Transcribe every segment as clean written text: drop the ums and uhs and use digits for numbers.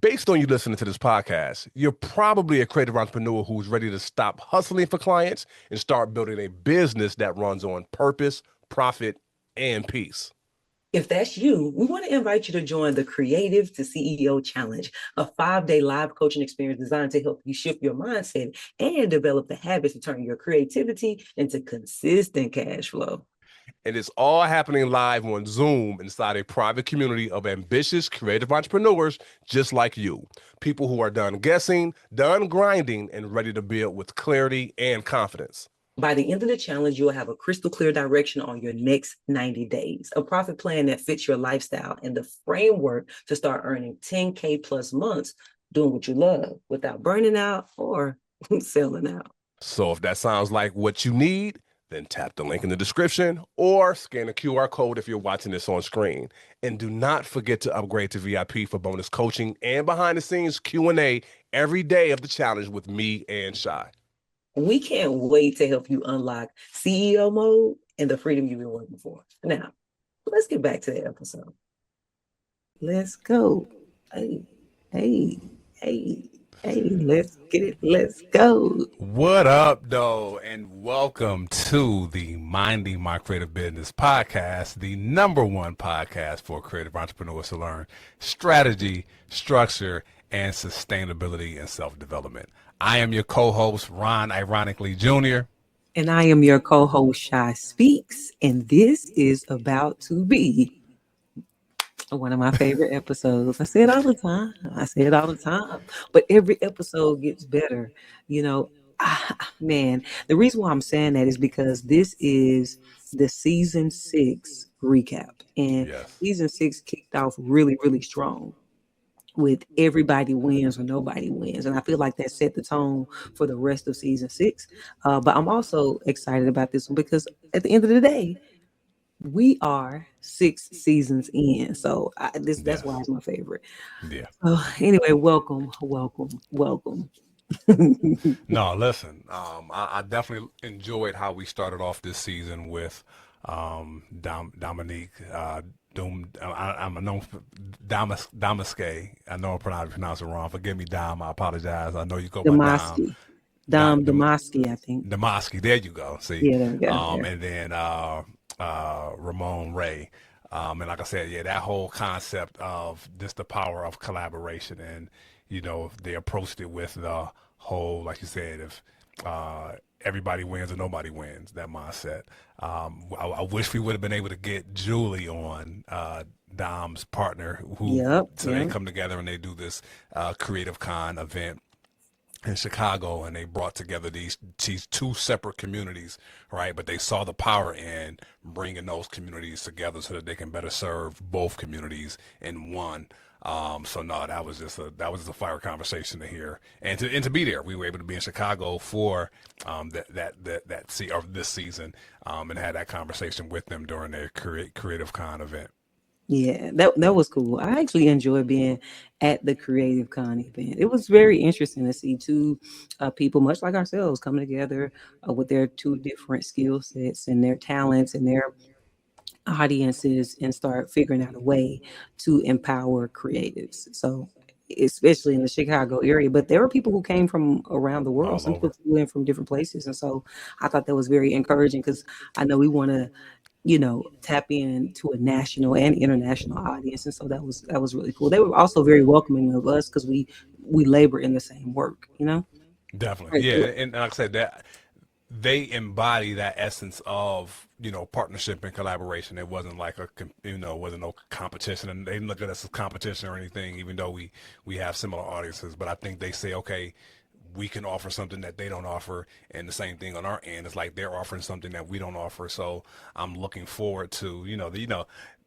Based on you listening to this podcast, you're probably a creative entrepreneur who's ready to stop hustling for clients and start building a business that runs on purpose, profit, and peace. If that's you, we want to invite you to join the Creative to CEO Challenge, a 5-day live coaching experience designed to help you shift your mindset and develop the habits to turn your creativity into consistent cash flow. And it's all happening live on Zoom inside a private community of ambitious creative entrepreneurs just like you. People who are done guessing, done grinding, and ready to build with clarity and confidence. By the end of the challenge, you'll have a crystal clear direction on your next 90 days, a profit plan that fits your lifestyle, and the framework to start earning 10K plus months doing what you love without burning out or selling out. So if that sounds like what you need, then tap the link in the description or scan the QR code if you're watching this on screen. And do not forget to upgrade to VIP for bonus coaching and behind the scenes Q&A every day of the challenge with me and Shy. We can't wait to help you unlock CEO mode and the freedom you've been working for. Now, let's get back to the episode. Let's go. Hey, let's get it. Let's go. What up, though, and welcome to the Minding My Creative Business podcast, the #1 podcast for creative entrepreneurs to learn strategy, structure, and sustainability and self-development. I am your co-host, Ron Ironically Jr. And I am your co-host, Shy Speaks, and this is about to be one of my favorite episodes. I say it all the time. But every episode gets better. Man, the reason why I'm saying that is because this is the season 6 recap. And season 6 kicked off really, really strong with everybody wins or nobody wins. And I feel like that set the tone for the rest of season 6. But I'm also excited about this one because at the end of the day, we are 6 seasons in. So that's why it's my favorite. Yeah. Anyway, welcome. No, listen, I definitely enjoyed how we started off this season with Dominique I'm known for Damaske. I know I pronounce it wrong. Forgive me, Dom. I apologize. I know you go by Dom. Damaski, I think. Damaski. There you go. See. Yeah, there we go. And then Ramon Ray. And like I said, that whole concept of just the power of collaboration, and they approached it with the whole, like you said, if everybody wins or nobody wins, that mindset. I wish we would have been able to get Julie on, Dom's partner, they come together and they do this Creative Con event in Chicago, and they brought together these 2 separate communities, right? But they saw the power in bringing those communities together so that they can better serve both communities in one. So no, that was just a fire conversation to hear, and to be there. We were able to be in Chicago for this season, and had that conversation with them during their Creative Con event. Yeah, that was cool. I actually enjoyed being at the Creative Con event. It was very interesting to see 2 people, much like ourselves, coming together with their 2 different skill sets and their talents and their audiences and start figuring out a way to empower creatives. So especially in the Chicago area, but there were people who came from around the world. Some people flew in from different places. And so I thought that was very encouraging because I know we want to tap into a national and international audience. And so that was really cool. They were also very welcoming of us because we labor in the same work, Definitely. Yeah. And like I said, that they embody that essence of, partnership and collaboration. It wasn't like wasn't no competition, and they didn't look at us as competition or anything, even though we have similar audiences. But I think they say, okay, we can offer something that they don't offer, and the same thing on our end. It's like they're offering something that we don't offer. So I'm looking forward to,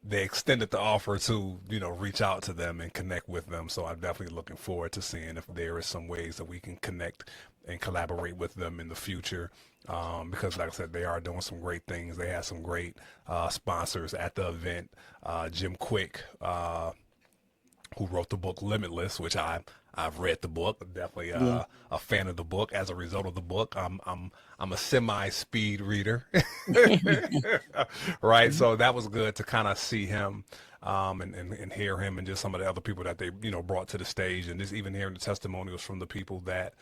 they extended the offer to, reach out to them and connect with them. So I'm definitely looking forward to seeing if there is some ways that we can connect and collaborate with them in the future. Because like I said, they are doing some great things. They had some great sponsors at the event. Jim Quick, who wrote the book Limitless, which I've read the book. Definitely a fan of the book. As a result of the book, I'm a semi-speed reader, right? So that was good to kind of see him and hear him and just some of the other people that they brought to the stage, and just even hearing the testimonials from the people that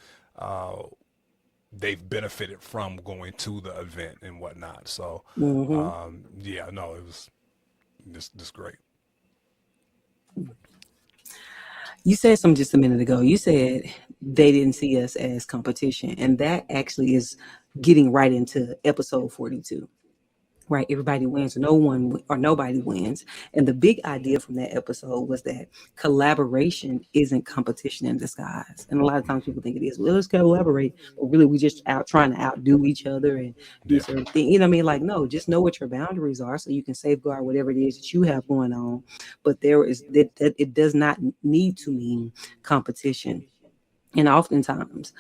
they've benefited from going to the event and whatnot. So yeah, no, it was just great. You said something just a minute ago. You said they didn't see us as competition, and that actually is getting right into episode 42. Right, everybody wins, no one or nobody wins. And the big idea from that episode was that collaboration isn't competition in disguise. And a lot of times people think it is. Well, let's collaborate, but really we just out trying to outdo each other and do Yeah. certain things. You know what I mean? Like, no, just know what your boundaries are so you can safeguard whatever it is that you have going on. But there is that it does not need to mean competition. And oftentimes,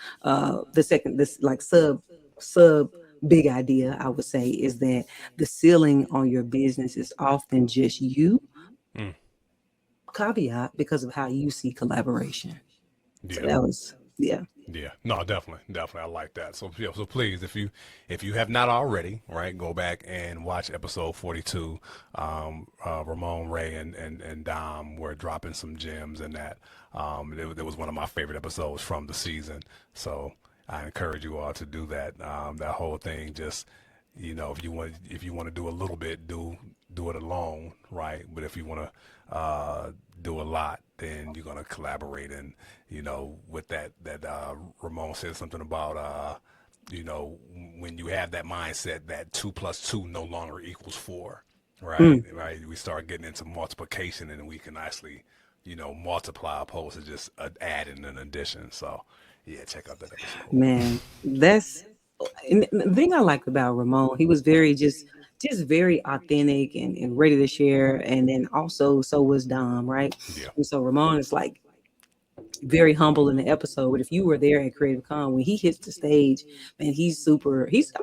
this like sub big idea I would say is that the ceiling on your business is often just you. Mm. Caveat because of how you see collaboration. So Yeah. that was yeah. Yeah, no, definitely, I like that. So, yeah, so please, if you have not already, right, go back and watch episode 42. Ramon, Ray, and Dom were dropping some gems in that. It was one of my favorite episodes from the season. So I encourage you all to do that. That whole thing, just if you want to do a little bit, do it alone, right? But if you want to do a lot, then you're gonna collaborate. And with that Ramon said something about when you have that mindset that 2 + 2 no longer equals 4, right? Right. We start getting into multiplication, and we can actually multiply opposed to just add in an addition. So yeah, check out that episode. Man, that's and the thing I like about Ramon. He was very just very authentic and ready to share. And then also so was Dom, right? Yeah. And so Ramon is like very humble in the episode. But if you were there at Creative Con when he hits the stage, man,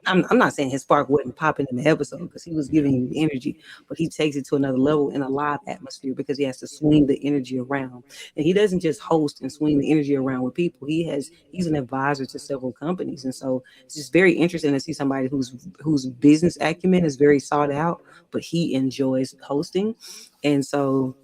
I'm not saying his spark wasn't popping in the episode because he was giving you the energy, but he takes it to another level in a live atmosphere because he has to swing the energy around. And he doesn't just host and swing the energy around with people. He's an advisor to several companies. And so it's just very interesting to see somebody whose business acumen is very sought out, but he enjoys hosting. And so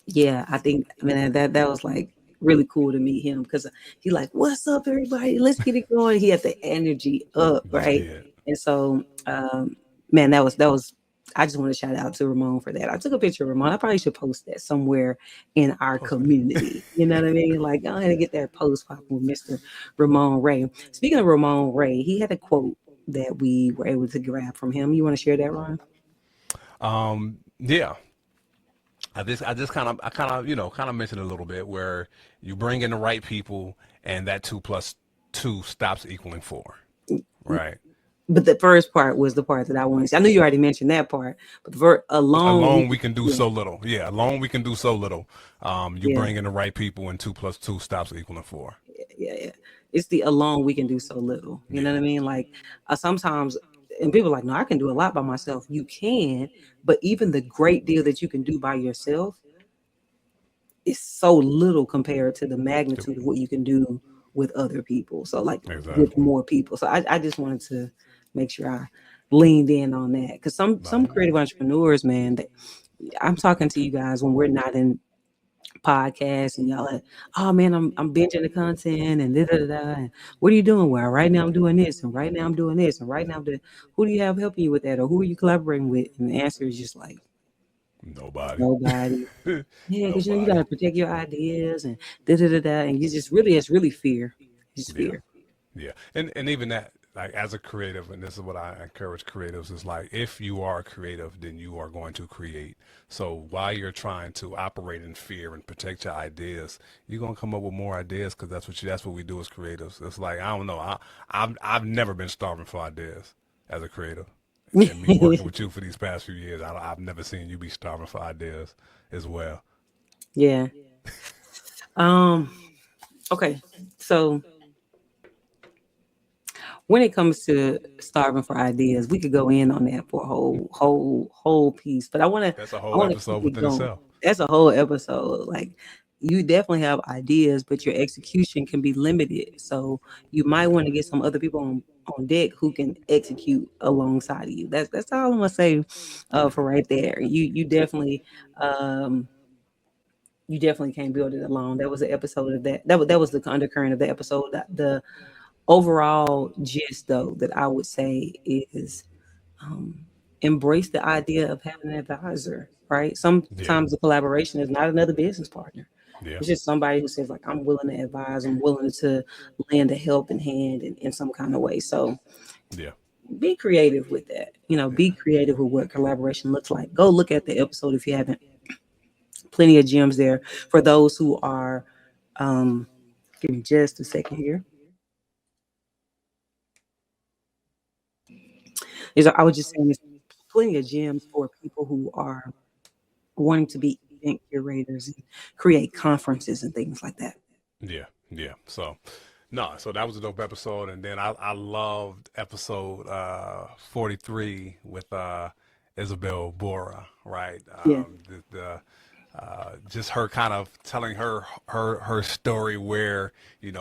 yeah, I think that was like really cool to meet him because he like, what's up, everybody? Let's get it going. He had the energy up, right? Yeah. And so, man, that was. I just want to shout out to Ramon for that. I took a picture of Ramon. I probably should post that somewhere in our community. You know what I mean? Like, I'm gonna get that post popping with Mr. Ramon Ray. Speaking of Ramon Ray, he had a quote that we were able to grab from him. You want to share that, Ron? Yeah. I kind of mentioned a little bit where you bring in the right people and that 2 + 2 stops equaling 4, right? But the first part was the part that I wanted to say. I knew you already mentioned that part, but alone we can do so little. Yeah, alone we can do so little. You bring in the right people and 2 + 2 stops equaling 4. Yeah. It's the alone we can do so little. You know what I mean? Like sometimes, and people are like, no, I can do a lot by myself. You can, but even the great deal that you can do by yourself is so little compared to the magnitude of what you can do with other people. So like with more people. So I just wanted to make sure I leaned in on that because some creative entrepreneurs, man, I'm talking to you guys when we're not in podcasts and y'all like, oh man, I'm binging the content and and what are you doing? Well, right now I'm doing this, and right now I'm doing this, and right now who do you have helping you with that, or who are you collaborating with? And the answer is just like nobody. Yeah, because you gotta protect your ideas and and you just really it's really fear. It's fear. Yeah. And even that, like as a creative, and this is what I encourage creatives, is like if you are creative, then you are going to create. So while you're trying to operate in fear and protect your ideas, you're gonna come up with more ideas because that's what we do as creatives. It's like I don't know, I've never been starving for ideas as a creative. And me working with you for these past few years, I've never seen you be starving for ideas as well. Yeah. Okay. So when it comes to starving for ideas, we could go in on that for a whole piece. But I want to. That's a whole episode within itself. That's a whole episode. Like you definitely have ideas, but your execution can be limited. So you might want to get some other people on deck who can execute alongside of you. That's all I'm gonna say for right there. Um you definitely can't build it alone. That was an episode of that. That was the undercurrent of the episode. The overall gist though that I would say is um, embrace the idea of having an advisor, right? Yeah. Sometimes the collaboration is not another business partner. Yeah. It's just somebody who says like, I'm willing to advise, I'm willing to lend a helping hand in some kind of way. So Yeah. be creative with that. Be creative with what collaboration looks like. Go look at the episode if you haven't. Plenty of gems there for those who are give me just a second here. I was just saying there's plenty of gems for people who are wanting to be event curators and create conferences and things like that. Yeah. Yeah. So no, so that was a dope episode, and then I loved episode 43 with Isabel Bora, right? Yeah. The just her kind of telling her story where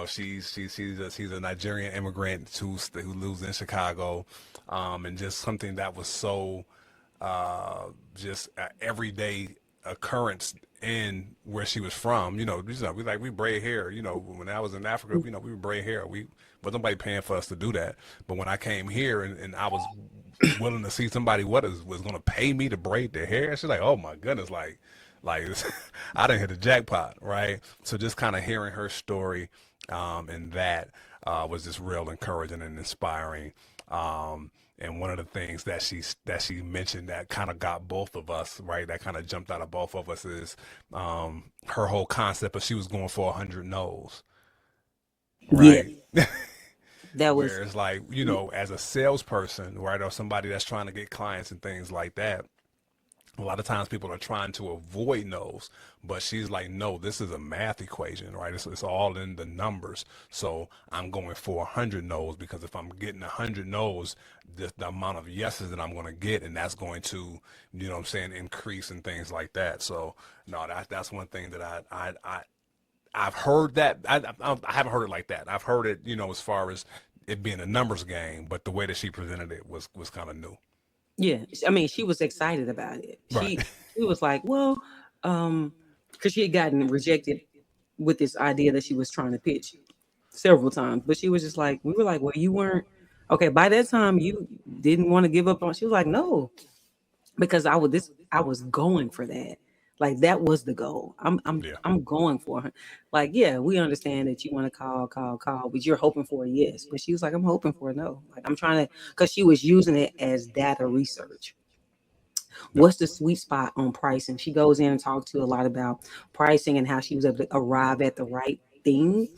she's a Nigerian immigrant who lives in Chicago, and just something that was so just everyday occurrence in where she was from. We braid hair. When I was in Africa, we would braid hair. But nobody paying for us to do that. But when I came here and I was willing to see somebody was going to pay me to braid their hair, she's like, oh my goodness, like I didn't hit the jackpot, right? So just kind of hearing her story, and that was just real encouraging and inspiring. And one of the things that she mentioned that kind of got both of us, right, that kind of jumped out of both of us is her whole concept of she was going for 100 no's, Yeah. right? That was Whereas like, as a salesperson, right, or somebody that's trying to get clients and things like that, a lot of times people are trying to avoid no's, but she's like, no, this is a math equation, right? It's all in the numbers. So I'm going for 100 no's because if I'm getting 100 no's, the amount of yeses that I'm going to get, and that's going to, what I'm saying, increase and things like that. So no, that's one thing that I've heard that I haven't heard it like that. I've heard it, as far as it being a numbers game, but the way that she presented it was kind of new. Yeah, I mean, she was excited about it. Right. She was like, well, because she had gotten rejected with this idea that she was trying to pitch several times, but she was just like, we were like, well, you weren't okay. By that time, you didn't want to give up on. She was like, no, because I was going for that. Like that was the goal. Yeah. I'm going for her. Like, yeah, we understand that you want to call, but you're hoping for a yes. But she was like, I'm hoping for a no. Like I'm trying to, because she was using it as data research. Yep. What's the sweet spot on pricing? She goes in and talks to a lot about pricing and how she was able to arrive at the right thing.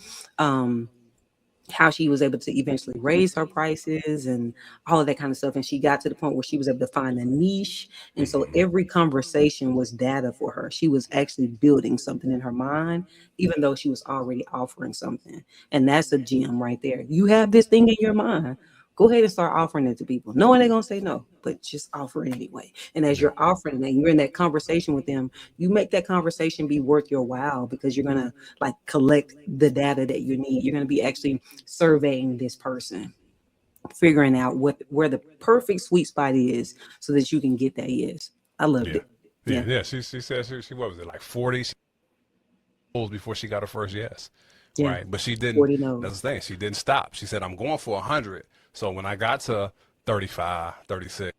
How she was able to eventually raise her prices and all of that kind of stuff. And she got to the point where she was able to find a niche. And so Hmm. every conversation was data for her. She was actually building something in her mind, even though she was already offering something. And that's a gem right there. You have this thing in your mind. Go ahead and start offering it to people, knowing they're going to say no, but just offer it anyway. And as Yeah. you're offering it and you're in that conversation with them, you make that conversation be worth your while because you're going to like collect the data that you need. You're going to be actually surveying this person, figuring out where the perfect sweet spot is so that you can get that yes. I loved Yeah. it. Yeah. Yeah. Yeah. She said she what was it, like 40 before she got her first yes. Yeah. Right. But she didn't, 40 that's knows. the thing. She didn't stop. She said, I'm going for 100. So when I got to 35, 36,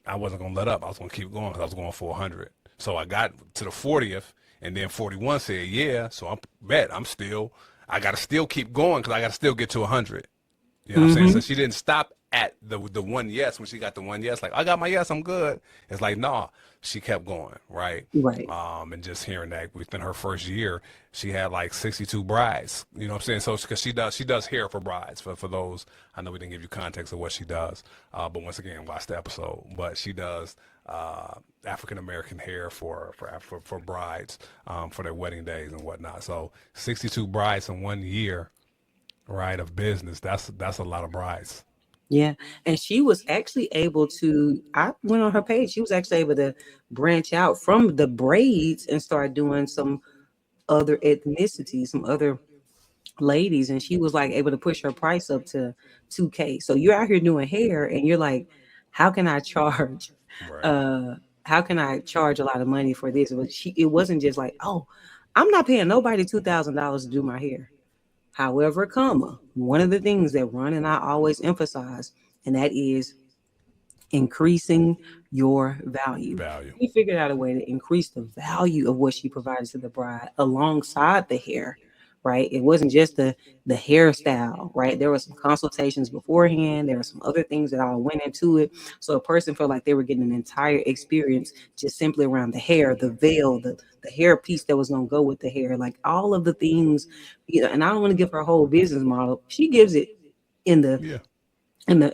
I wasn't going to let up. I was going to keep going because I was going for 100. So I got to the 40th, and then 41 said, yeah. So I got to still keep going because I got to still get to 100. You know what I'm saying? So Mm-hmm. she didn't stop at the one yes. When she got the one yes, like, I got my yes, I'm good. It's like, nah, she kept going, right? Right. And just hearing that within her first year, she had like 62 brides. You know what I'm saying? So because she does hair for brides. For those, I know we didn't give you context of what she does, but once again, watch the episode. But she does African American hair for brides, for their wedding days and whatnot. So 62 brides in one year, right, of business. That's a lot of brides. Yeah. And she was actually able to, I went on her page, she was actually able to branch out from the braids and start doing some other ethnicities, some other ladies, and she was like able to push her price up to 2K. So you're out here doing hair and you're like, how can I charge Right. uh how can I charge a lot of money for this? But it wasn't just like, oh, I'm not paying nobody $2,000 to do my hair. However, comma, one of the things that Ron and I always emphasize, and that is increasing your value. Value. We figured out a way to increase the value of what she provided to the bride alongside the hair, right? It wasn't just the hairstyle, right? There were some consultations beforehand. There were some other things that all went into it. So a person felt like they were getting an entire experience just simply around the hair, the veil, the hair piece that was going to go with the hair, like all of the things, and I don't want to give her a whole business model. She gives it in the Yeah.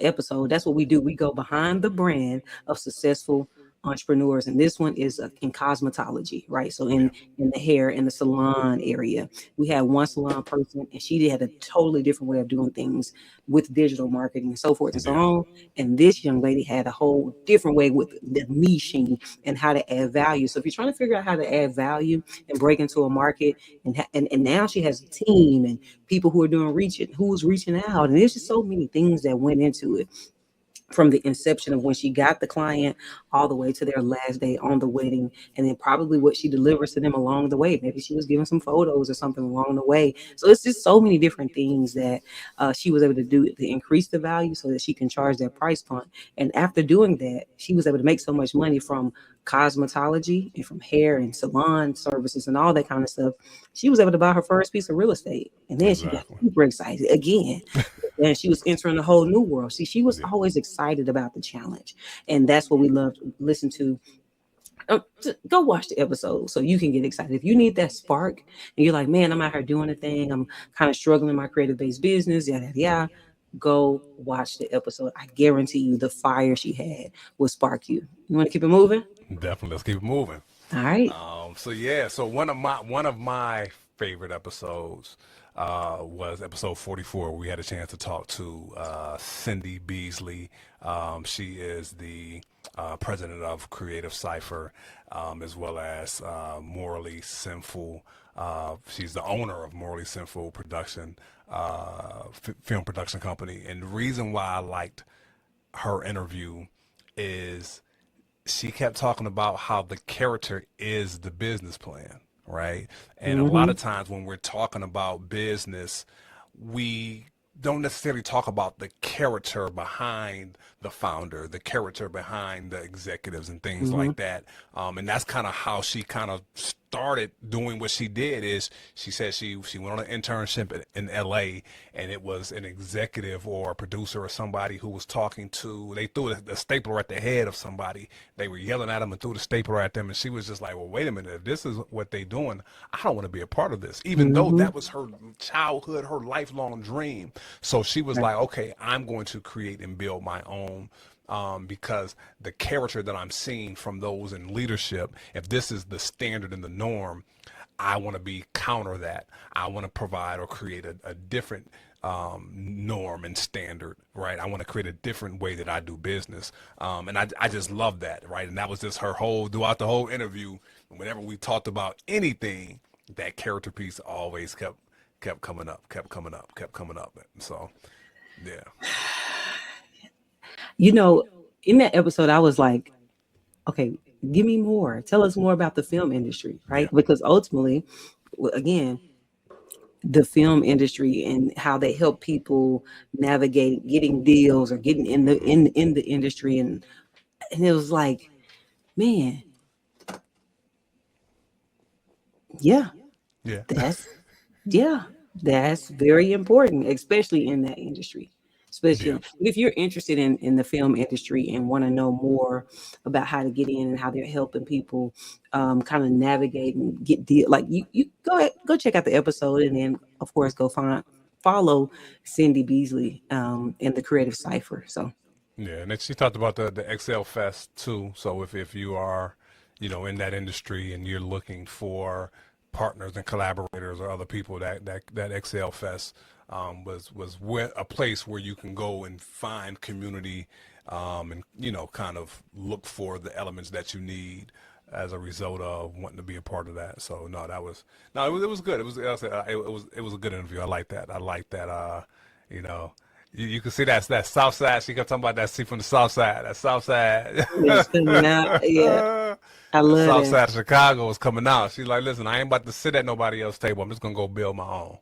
episode. That's what we do. We go behind the brand of successful entrepreneurs, and this one is in cosmetology, right? So Yeah. in the hair, in the salon area, we had one salon person, and she had a totally different way of doing things with digital marketing and so forth and so Yeah. on. And this young lady had a whole different way with the niching and how to add value. So if you're trying to figure out how to add value and break into a market, and now she has a team and people who are doing who's reaching out, and there's just so many things that went into it, from the inception of when she got the client all the way to their last day on the wedding, and then probably what she delivers to them along the way. Maybe she was giving some photos or something along the way. So it's just so many different things that she was able to do to increase the value so that she can charge that price point. And after doing that, she was able to make so much money from cosmetology and from hair and salon services and all that kind of stuff. She was able to buy her first piece of real estate, and then she got Exactly. super excited again, and she was entering a whole new world. See, she was Yeah. always excited about the challenge, and that's what we love to listen to. Go watch the episode so you can get excited. If you need that spark and you're like, man, I'm out here doing a thing, I'm kind of struggling in my creative based business, yada yada yada, go watch the episode. I guarantee you the fire she had will spark you. You want to keep it moving? Definitely. Let's keep it moving. All right. So yeah, so one of my favorite episodes was episode 44. We had a chance to talk to Cindy Beasley. She is the president of Creative Cipher, as well as Morally Sinful. She's the owner of Morally Sinful Production, film production company. And the reason why I liked her interview is she kept talking about how the character is the business plan, right? And a lot Mm-hmm. of times when we're talking about business, we don't necessarily talk about the character behind the founder, the character behind the executives and things Mm-hmm. like that. And that's kind of how she kind of started doing what she did. Is she said she went on an internship in LA, and it was an executive or a producer or somebody who was talking to, they threw the stapler at the head of somebody. They were yelling at them and threw the stapler at them, and she was just like, well, wait a minute, if this is what they doing, I don't want to be a part of this, even though Mm-hmm. that was her childhood, her lifelong dream. So she was Right. like, okay, I'm going to create and build my own, because the character that I'm seeing from those in leadership, if this is the standard and the norm, I want to be counter that. I want to provide or create a different norm and standard, right? I want to create a different way that I do business. And I just love that, right? And that was just her whole, throughout the whole interview, whenever we talked about anything, that character piece always kept coming up, kept coming up, kept coming up. So, yeah. You know, in that episode, I was like, okay, give me more. Tell us more about the film industry, right? Yeah. Because ultimately, again, the film industry and how they help people navigate getting deals or getting in the Hmm. in the industry, and it was like, man, yeah, Yeah. that's yeah, that's very important, especially in that industry. Especially Yeah. if you're interested in the film industry and want to know more about how to get in and how they're helping people kind of navigate and get deal, like you go ahead, go check out the episode, and then of course go follow Cindy Beasley in the Creative Cipher. So Yeah, and then she talked about the Excel Fest too. So if you are, in that industry and you're looking for partners and collaborators or other people, that Excel Fest was where, a place where you can go and find community, and kind of look for the elements that you need as a result of wanting to be a part of that. So no, it was good. It was a good interview. I like that. I like that. You know, you can see that South Side. She kept talking about that. See from the South Side. That South Side. It's coming out. Yeah, I The love South that. Side of Chicago was coming out. She's like, listen, I ain't about to sit at nobody else's table. I'm just gonna go build my own.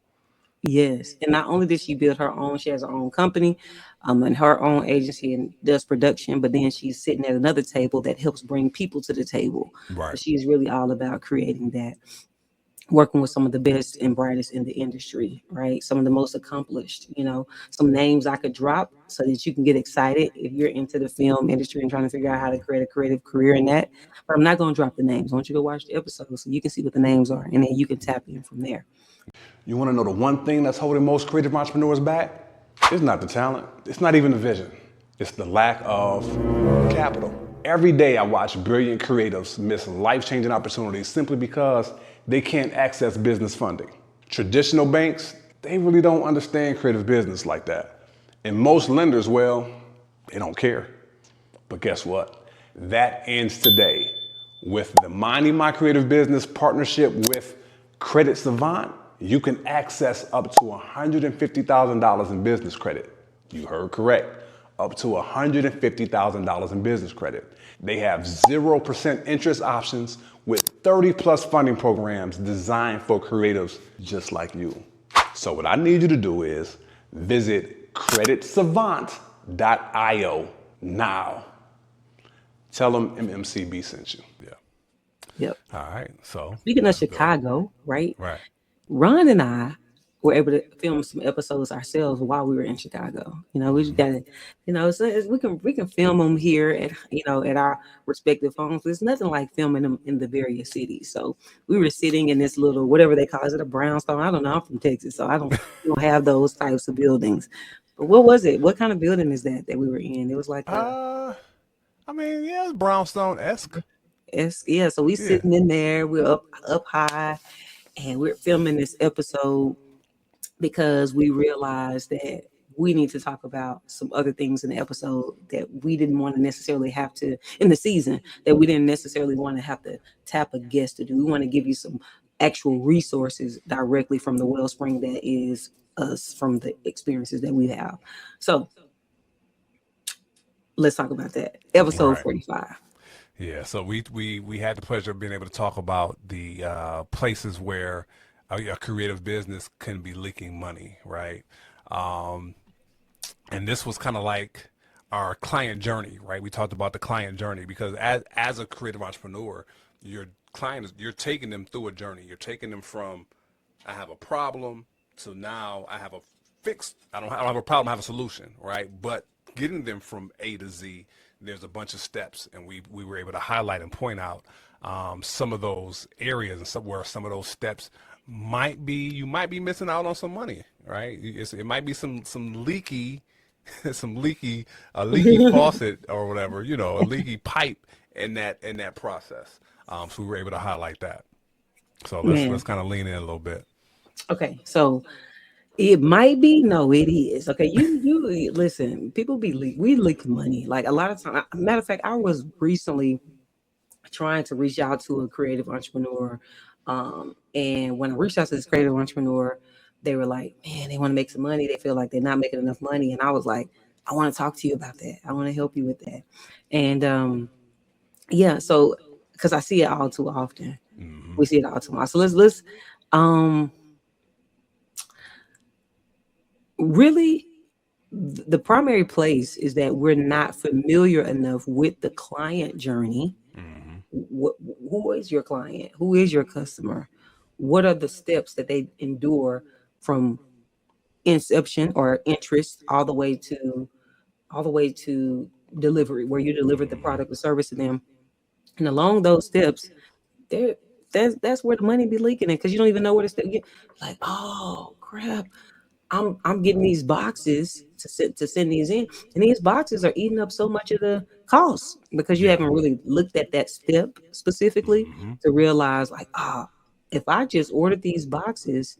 Yes, and not only did she build her own, she has her own company, and her own agency and does production. But then she's sitting at another table that helps bring people to the table. Right. But she's really all about creating that, working with some of the best and brightest in the industry, right? Some of the most accomplished. Some names I could drop so that you can get excited if you're into the film industry and trying to figure out how to create a creative career in that. But I'm not going to drop the names. I want you to go watch the episode so you can see what the names are, and then you can tap in from there. You want to know the one thing that's holding most creative entrepreneurs back? It's not the talent. It's not even the vision. It's the lack of capital. Every day I watch brilliant creatives miss life-changing opportunities simply because they can't access business funding. Traditional banks, they really don't understand creative business like that. And most lenders, well, they don't care. But guess what? That ends today with the Minding My Creative Business partnership with Credit Savant. You can access up to $150,000 in business credit. You heard correct. Up to $150,000 in business credit. They have 0% interest options with 30 plus funding programs designed for creatives just like you. So what I need you to do is visit creditsavant.io now. Tell them MMCB sent you. Yeah. Yep. All right. So Speaking of Chicago, right? right. Ron and I were able to film some episodes ourselves while we were in Chicago. We just got to, we can film them here at at our respective homes. There's nothing like filming them in the various cities. So we were sitting in this little whatever they call it, is it a brownstone? I don't know. I'm from Texas, so I don't have those types of buildings. But what was it? What kind of building is that we were in? It was like I mean, yeah, it's brownstone-esque. yeah. So we sitting in there. We're up high. And we're filming this episode because we realized that we need to talk about some other things in the episode that we didn't want to necessarily have to, in the season, that we didn't necessarily want to have to tap a guest to do. We want to give you some actual resources directly from the wellspring that is us, from the experiences that we have. So let's talk about that. Episode 45. Yeah, so we had the pleasure of being able to talk about the places where a creative business can be leaking money, right? And this was kind of like our client journey, right? We talked about the client journey because as a creative entrepreneur, your client you're taking them through a journey. You're taking them from I have a problem to now I have a fix. I don't have a problem, I have a solution, right? But getting them from A to Z, there's a bunch of steps, and we were able to highlight and point out some of those areas and where some of those steps you might be missing out on some money, right? It might be some leaky a leaky faucet or whatever, a leaky pipe in that process. So we were able to highlight that. So let's kind of lean in a little bit. Okay, so it might be, no, it is. Okay, you listen, people we leak money. Like a lot of times, matter of fact, I was recently trying to reach out to a creative entrepreneur. And when I reached out to this creative entrepreneur, they were like, man, they want to make some money. They feel like they're not making enough money. And I was like, I want to talk to you about that. I want to help you with that. And yeah, so because I see it all too often. Mm-hmm. We see it all too often. So let's really, the primary place is that we're not familiar enough with the client journey. Mm-hmm. Who is your client? Who is your customer? What are the steps that they endure from inception or interest all the way to delivery, where you deliver the product or service to them? And along those steps, that's where the money be leaking in, because you don't even know where to step. Like, oh crap, I'm getting these boxes to send these in, and these boxes are eating up so much of the cost because you haven't really looked at that step specifically to realize, like, if I just ordered these boxes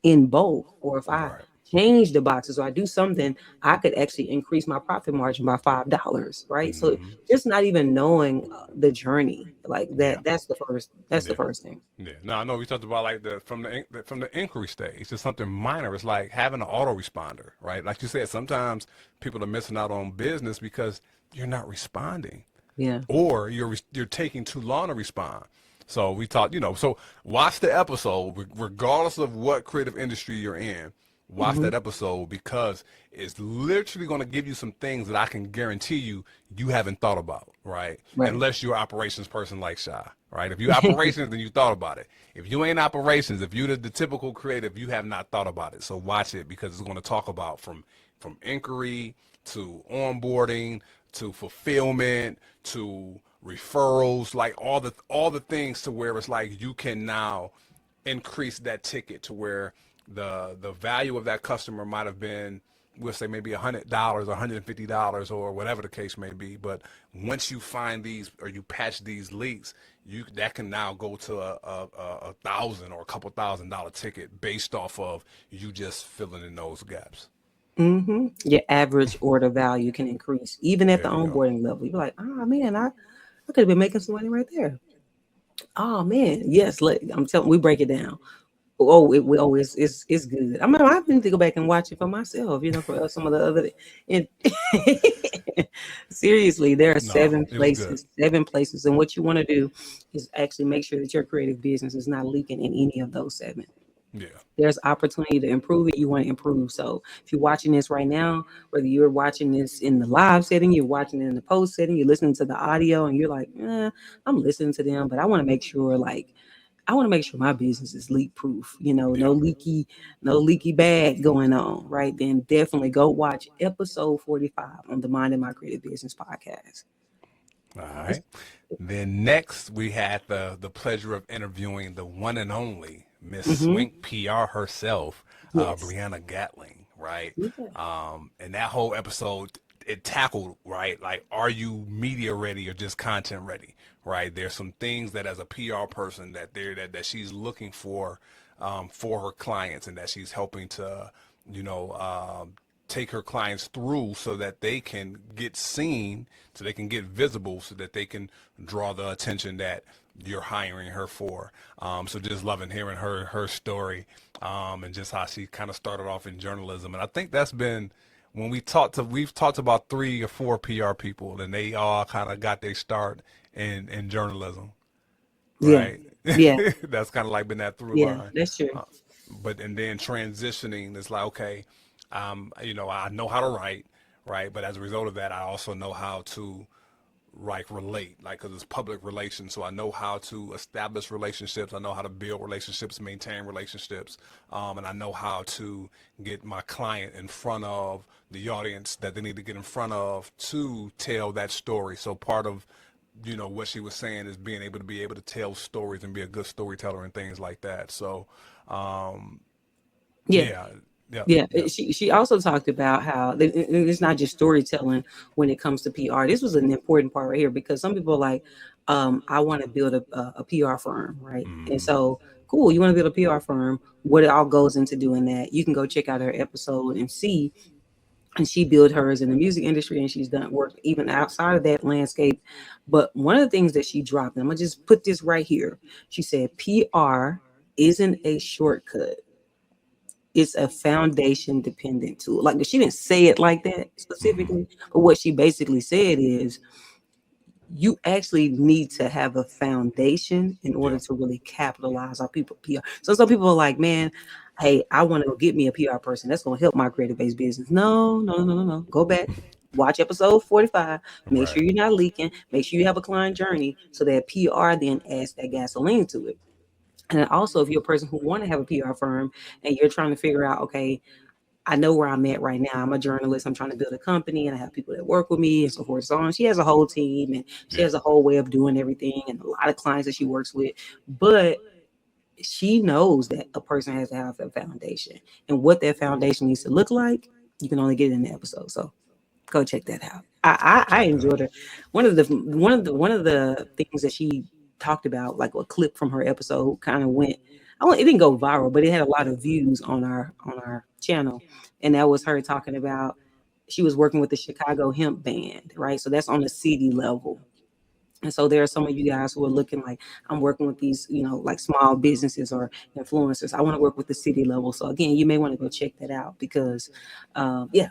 in bulk, or if I change the boxes or I do something, I could actually increase my profit margin by $5, right? So Mm-hmm. just not even knowing the journey like Yeah. that, that's the Yeah. first thing. Yeah. No, I know we talked about like from the inquiry stage. It's something minor. It's like having an autoresponder, right? Like you said, sometimes people are missing out on business because you're not responding, Yeah. or you're taking too long to respond. So we talked, so watch the episode regardless of what creative industry you're in. Watch Hmm. that episode because it's literally going to give you some things that I can guarantee you haven't thought about, right? Right. Unless you're an operations person like Shy, right? If you're operations, then you thought about it. If you ain't operations, if you're the typical creative, you have not thought about it. So watch it because it's going to talk about from inquiry to onboarding to fulfillment to referrals, like all the things to where it's like you can now increase that ticket to where the value of that customer might have been, we'll say maybe $100, $150, or whatever the case may be. But once you find these or you patch these leaks, that can now go to a thousand or a couple $1,000 ticket based off of you just filling in those gaps. Hmm. Your average order value can increase even at the There you go. onboarding level. You're like, oh man, I could have been making some money right there. Oh man, yes. I'm telling, we break it down. It's good. I mean, I need to go back and watch it for myself. For some of the other. And seriously, there are No, it was good. 7 places, and what you want to do is actually make sure that your creative business is not leaking in any of those 7. Yeah. There's opportunity to improve it. You want to improve. So if you're watching this right now, whether you're watching this in the live setting, you're watching it in the post setting, you're listening to the audio, and you're like, I'm listening to them, but I want to make sure, my business is leak proof. Yeah. No leaky bag going on, right? Then definitely go watch episode 45 on the Mind and My Creative Business podcast. All right. Then next we had the pleasure of interviewing the one and only Miss Mm-hmm. Swink PR herself, Yes. Brianna Gatling, right? Yeah. And that whole episode it tackled, right, like, are you media ready or just content ready, right? There's some things that as a PR person that she's looking for her clients, and that she's helping to, you know, take her clients through so that they can get seen, so they can get visible, so that they can draw the attention that you're hiring her for. So just loving hearing her story, and just how she kind of started off in journalism. And I think that's been when we've talked about 3 or 4 PR people, and they all kind of got their start in journalism, Yeah. right? Yeah. That's kind of like been that through Yeah. line. That's true. But and then transitioning, it's like, okay, I know how to write, right? But as a result of that, I also know how to like relate, like, because it's public relations, so I know how to establish relationships, I know how to build relationships, maintain relationships, and I know how to get my client in front of the audience that they need to get in front of to tell that story. So part of what she was saying is being able to tell stories and be a good storyteller and things like that. So Yeah. yeah, yep, Yeah, yep, she also talked about how it's not just storytelling when it comes to PR. This was an important part right here because some people are like, I want to build a PR firm, right? And mm-hmm, so, cool, you want to build a PR firm. What it all goes into doing that? You can go check out her episode and see. And she built hers in the music industry, and she's done work even outside of that landscape. But one of the things that she dropped, and I'm gonna just put this right here. She said, PR isn't a shortcut, it's a foundation dependent tool. Like, she didn't say it like that mm-hmm, specifically, but what she basically said is you actually need to have a foundation in order yeah, to really capitalize on people PR. So some people are like, man, hey, I want to go get me a PR person that's going to help my creative based business. No, no, no, no, no, no. Go back, watch episode 45. Make right, sure you're not leaking. Make sure you have a client journey so that PR then adds that gasoline to it. And then also, if you're a person who want to have a PR firm and you're trying to figure out, okay, I know where I'm at right now. I'm a journalist. I'm trying to build a company, and I have people that work with me and so forth and so on. She has a whole team, and she yeah, has a whole way of doing everything, and a lot of clients that she works with. But she knows that a person has to have a foundation, and what that foundation needs to look like, you can only get it in the episode. So go check that out. I check that enjoyed out. her. One of the things that she talked about, like a clip from her episode, kind of went. it didn't go viral, but it had a lot of views on our channel, and that was her talking about she was working with the Chicago Hemp Band, right? So that's on the city level. And so there are some of you guys who are looking like, I'm working with these, like small businesses or influencers. I want to work with the city level. So again, you may want to go check that out because, yeah,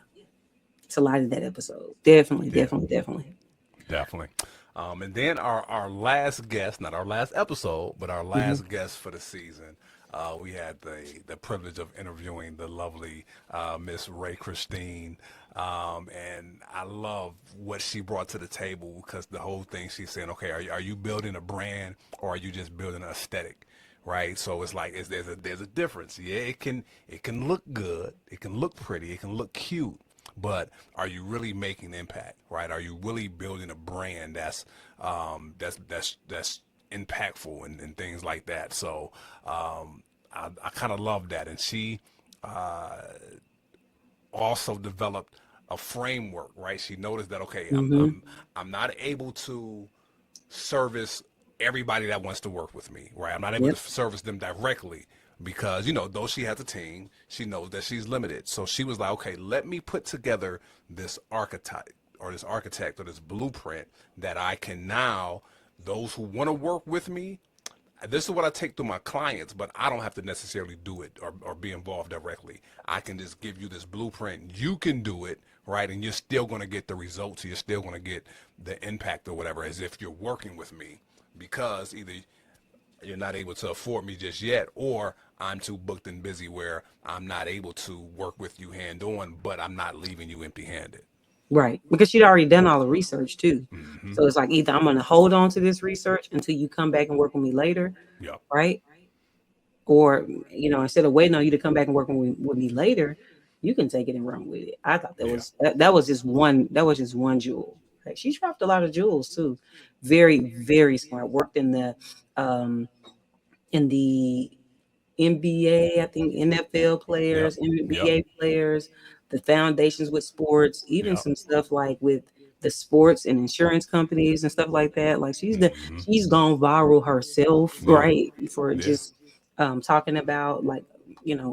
it's a lot of that episode. Definitely, Yeah. definitely, definitely. Definitely. And then our last guest, not our last episode, but our last guest for the season, we had the privilege of interviewing the lovely Miss Ray Christine. And I love what she brought to the table because the whole thing she's saying, okay, are you building a brand or are you just building an aesthetic? Right, so it's like there's a difference. Yeah, it can look good, it can look pretty, it can look cute, but are you really making impact, right? Are you really building a brand that's impactful and things like that? So I kind of love that, and she also developed a framework, right? She noticed that okay, I'm not able to service everybody that wants to work with me, right? I'm not able to Yep. service them directly because, though she has a team, she knows that she's limited. So she was like, okay, let me put together this archetype or this architect or this blueprint that I can now, those who want to work with me, this is what I take to my clients, but I don't have to necessarily do it or be involved directly. I can just give you this blueprint. You can do it, right? And you're still going to get the results. You're still going to get the impact or whatever as if you're working with me because either you're not able to afford me just yet or I'm too booked and busy where I'm not able to work with you hand on, but I'm not leaving you empty handed. Right. Because she'd already done all the research too. Mm-hmm. So it's like either I'm going to hold on to this research until you come back and work with me later, Yep. right? Or, instead of waiting on you to come back and work with me later, you can take it and run with it. I thought Yeah. that was just one jewel. Like, she dropped a lot of jewels too. Very, very smart. Worked um in the NBA, I think NFL Yep. players, Yep. NBA players, the foundations with sports, even Yep. some stuff like with the sports and insurance companies and stuff like that. Like Mm-hmm. she's gone viral herself, Yeah. right? For Yeah. just talking about like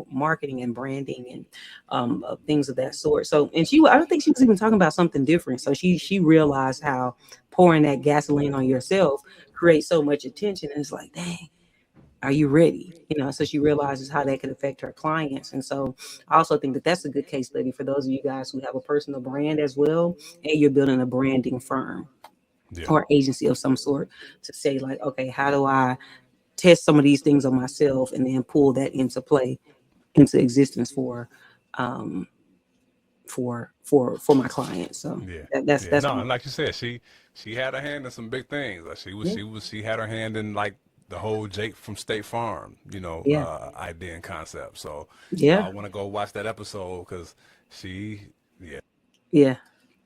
marketing and branding and things of that sort. So, and I don't think she was even talking about something different. So she realized how pouring that gasoline on yourself creates so much attention, and it's like, dang, are you ready? So she realizes how that could affect her clients. And so I also think that that's a good case study for those of you guys who have a personal brand as well, and you're building a branding firm Yeah. or agency of some sort to say like, okay, how do I test some of these things on myself and then pull that into existence um, for my clients. So Yeah, that's no, my, and like you said, she had a hand in some big things. Like yeah, she had her hand in like the whole Jake from State Farm, yeah, idea and concept. So yeah, I want to go watch that episode because she, yeah, yeah.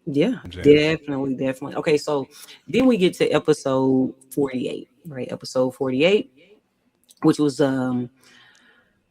Yeah, gems. definitely, definitely. Okay, so then we get to episode 48, right? Episode 48, which was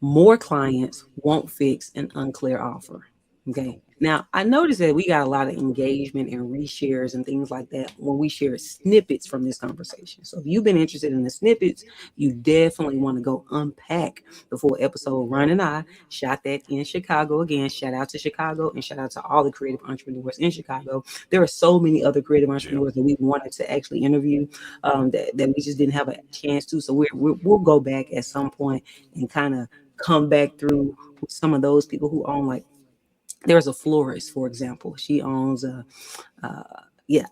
more clients won't fix an unclear offer. Okay. Now I noticed that we got a lot of engagement and reshares and things like that when we share snippets from this conversation. So if you've been interested in the snippets, you definitely want to go unpack the full episode. Ron and I shot that in Chicago. Again, shout out to Chicago and shout out to all the creative entrepreneurs in Chicago. There are so many other creative Yep. entrepreneurs that we wanted to actually interview that we just didn't have a chance to. So we'll go back at some point and kind of come back through with some of those people who own, like, there's a florist, for example. She owns uh yeah,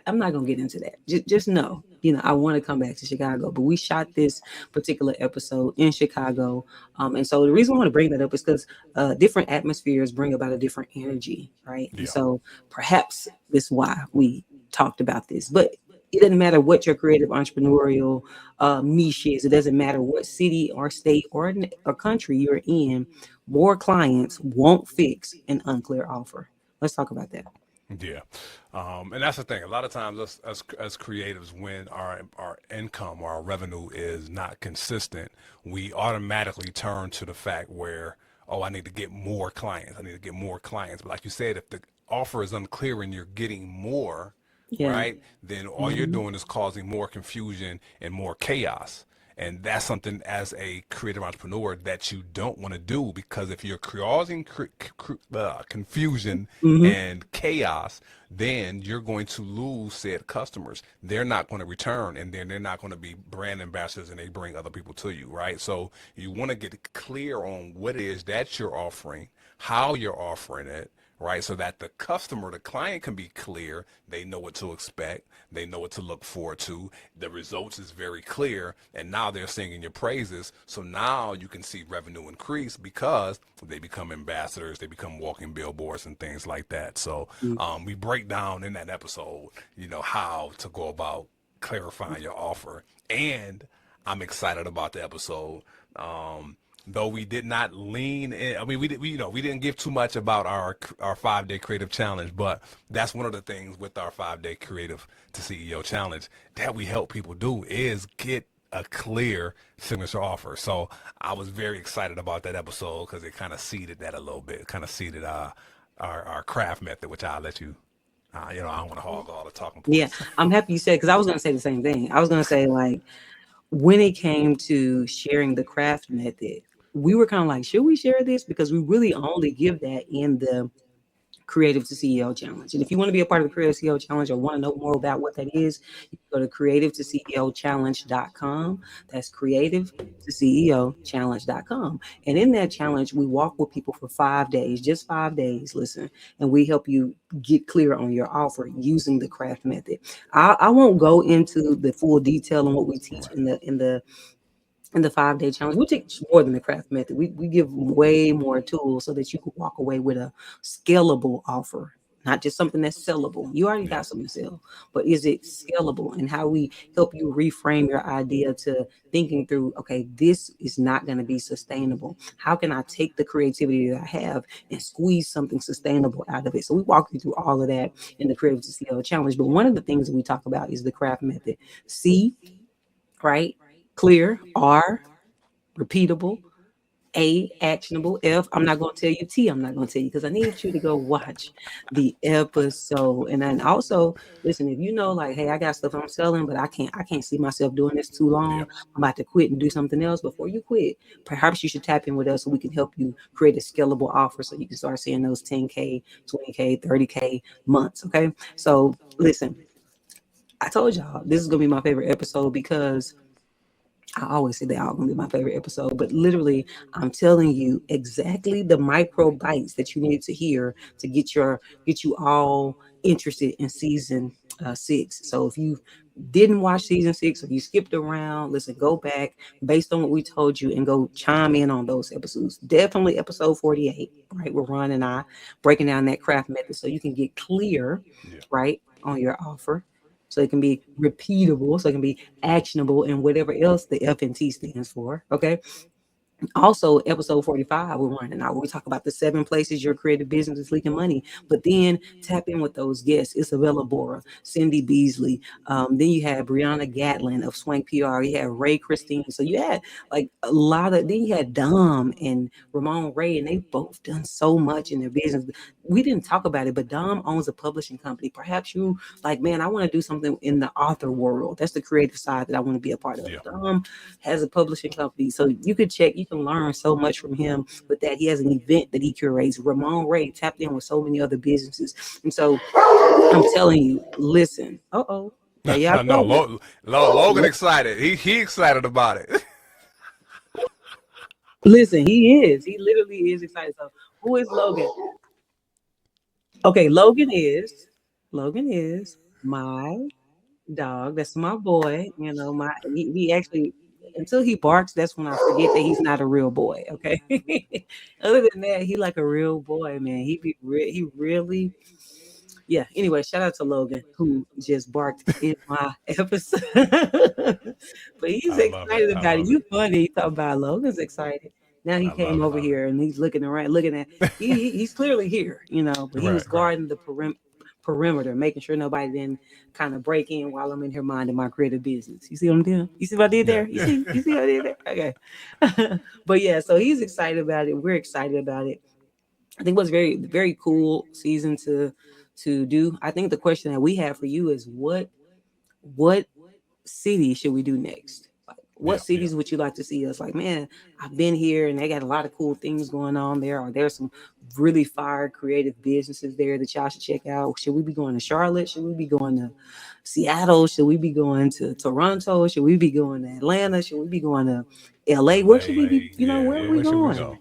I'm not gonna get into that. Just know, I want to come back to Chicago, but we shot this particular episode in Chicago, and so the reason I want to bring that up is because different atmospheres bring about a different energy, right? And Yeah. so perhaps this is why we talked about this, but it doesn't matter what your creative entrepreneurial niche is. It doesn't matter what city or state or country you're in. More clients won't fix an unclear offer. Let's talk about that. Yeah, and that's the thing. A lot of times, us as creatives, when our income or our revenue is not consistent, we automatically turn to the fact where, oh, I need to get more clients. I need to get more clients. But like you said, if the offer is unclear and you're getting more, Yeah. right, then all you're Mhm. doing is causing more confusion and more chaos. And that's something as a creative entrepreneur that you don't want to do, because if you're causing confusion Mm-hmm. and chaos, then you're going to lose said customers. They're not going to return, and then they're not going to be brand ambassadors, and they bring other people to you, right? So you want to get clear on what it is that you're offering, how you're offering it, right? So that the customer, the client, can be clear. They know what to expect. They know what to look forward to. The results is very clear, and now they're singing your praises. So now you can see revenue increase because they become ambassadors, they become walking billboards and things like that. So we break down in that episode, how to go about clarifying your offer. And I'm excited about the episode. Though we did not lean in, I mean, we didn't give too much about our 5-day creative challenge, but that's one of the things with our 5-day creative to CEO challenge that we help people do is get a clear signature offer. So I was very excited about that episode because it kind of seeded that a little bit, kind of seeded our craft method, which I'll let you. I don't want to hog all the talking Yeah, points. I'm happy you said, because I was going to say the same thing. I was going to say, like, when it came to sharing the craft method, we were kind of like, should we share this? Because we really only give that in the Creative to CEO Challenge. And if you want to be a part of the Creative CEO Challenge or want to know more about what that is, you can go to creative2ceochallenge.com. That's creative to CEO challenge.com. And in that challenge, we walk with people for 5 days, just 5 days, listen, and we help you get clear on your offer using the craft method. I won't go into the full detail on what we teach in the 5-day challenge. We teach more than the craft method. We give way more tools so that you can walk away with a scalable offer, not just something that's sellable. You already got something to sell, but is it scalable? And how we help you reframe your idea to thinking through, okay, this is not going to be sustainable. How can I take the creativity that I have and squeeze something sustainable out of it? So we walk you through all of that in the Creative to CEO Challenge. But one of the things that we talk about is the craft method. C, right? Clear. R, repeatable. A, actionable. F, I'm not going to tell you. T, I'm not going to tell you because I need you to go watch the episode. And then also, listen, if you know, like, hey, I got stuff I'm selling, but I can't see myself doing this too long. Yep. I'm about to quit and do something else. Before you quit, perhaps you should tap in with us so we can help you create a scalable offer so you can start seeing those 10K, 20K, 30K months. Okay. So listen, I told y'all this is going to be my favorite episode because I always say they're all gonna be my favorite episode, but literally, I'm telling you exactly the micro bites that you need to hear to get you all interested in season 6. So if you didn't watch season 6 or you skipped around, listen, go back based on what we told you and go chime in on those episodes. Definitely episode 48, right? We're Ron and I breaking down that craft method so you can get clear, Yeah. right, on your offer. So it can be repeatable, so it can be actionable, and whatever else the F and T stands for. Okay. Also, episode 45, we're running out where we talk about the 7 places your creative business is leaking money. But then tap in with those guests: Isabella Bora, Cindy Beasley. Then you had Brianna Gatlin of Swank PR. You had Ray Christine. So you had like a lot of. Then you had Dom and Ramon Ray, and they've both done so much in their business. We didn't talk about it, but Dom owns a publishing company. Perhaps you like, man, I want to do something in the author world. That's the creative side that I want to be a part of. Yeah. Dom has a publishing company, so you can learn so much from him with that. He has an event that he curates. Ramon Ray tapped in with so many other businesses, and so I'm telling you, listen. There y'all No, go. Logan excited. He excited about it. Listen, he is. He literally is excited. So who is Logan? Okay, Logan is my dog. That's my boy. You know, he actually, until he barks, that's when I forget that he's not a real boy. Okay. Other than that, he like a real boy, man. He really. Yeah. Anyway, shout out to Logan who just barked in my episode. But he's I love it. excited I about it. love it. You funny. You talk about Logan's excited. Now he I love came it. over here and he's looking around, looking at. He's clearly here, but he Right, was right. guarding the perimeter, making sure nobody didn't kind of break in while I'm in here minding my creative business. You see what I'm doing? You see what I did Yeah, there? You yeah. see? You see what I did there? Okay. But yeah, so he's excited about it. We're excited about it. I think what's very, very cool season to do. I think the question that we have for you is what city should we do next? What cities would you like to see us? Like, man, I've been here and they got a lot of cool things going on there. Or there's some really fire creative businesses there that y'all should check out. Should we be going to Charlotte? Should we be going to Seattle? Should we be going to Toronto? Should we be going to Atlanta? Should we be going to LA? Where should we be? You know, where are we Where should we going? go?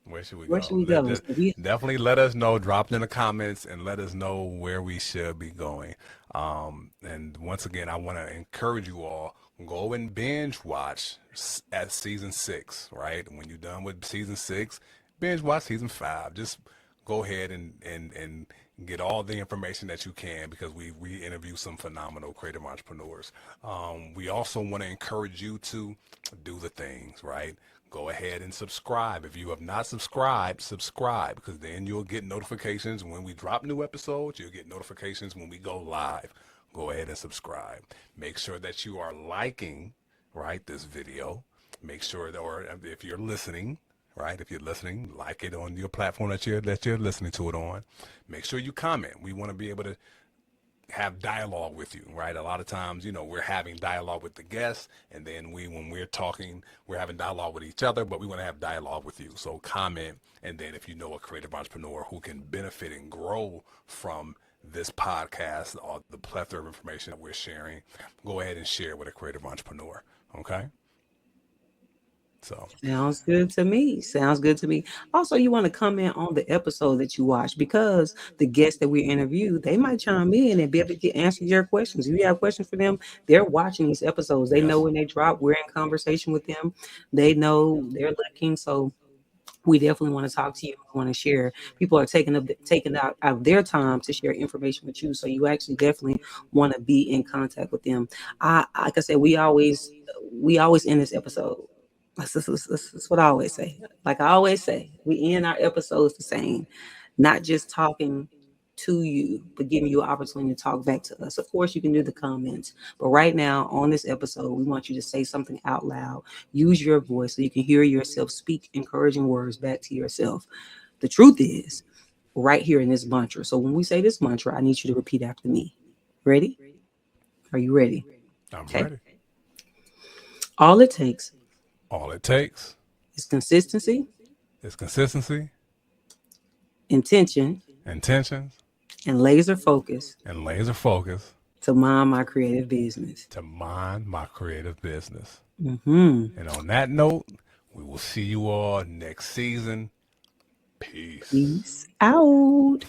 Where should we Where go? should we go? Definitely let us know. Drop it in the comments and let us know where we should be going. And once again, I want to encourage you all, go and binge watch at season 6, right? When you're done with season 6, binge watch season 5. Just go ahead and get all the information that you can, because we interview some phenomenal creative entrepreneurs. We also want to encourage you to do the things, right? Go ahead and subscribe. If you have not subscribed, subscribe, because then you'll get notifications when we drop new episodes. You'll get notifications when we go live. Go ahead and subscribe. Make sure that you are liking, right, this video. Make sure that, or if you're listening, right, if you're listening, like it on your platform that you're listening to it on. Make sure you comment. We want to be able to have dialogue with you, right? A lot of times, you know, we're having dialogue with the guests, and then when we're talking, we're having dialogue with each other, but we want to have dialogue with you. So comment, and then if you know a creative entrepreneur who can benefit and grow from this podcast or the plethora of information that we're sharing, go ahead and share with a creative entrepreneur, okay? So sounds good to me. Sounds good to me. Also, you want to comment on the episode that you watch, because the guests that we interview, they might chime in and be able to answer your questions. If you have questions for them, they're watching these episodes. They know when they drop, we're in conversation with them. They know they're looking. So we definitely want to talk to you. We want to share. People are taking out of their time to share information with you. So you actually definitely want to be in contact with them. Like I said, we always end this episode. That's what I always say. Like I always say, we end our episodes the same, not just talking to you, but giving you an opportunity to talk back to us. Of course, you can do the comments, but right now on this episode, we want you to say something out loud. Use your voice so you can hear yourself speak encouraging words back to yourself. The truth is, right here in this mantra. So when we say this mantra, I need you to repeat after me. Ready? Are you ready? I'm ready. All it takes is consistency, intentions, and laser focus to mind my creative business. And on that note, we will see you all next season. Peace. Peace out.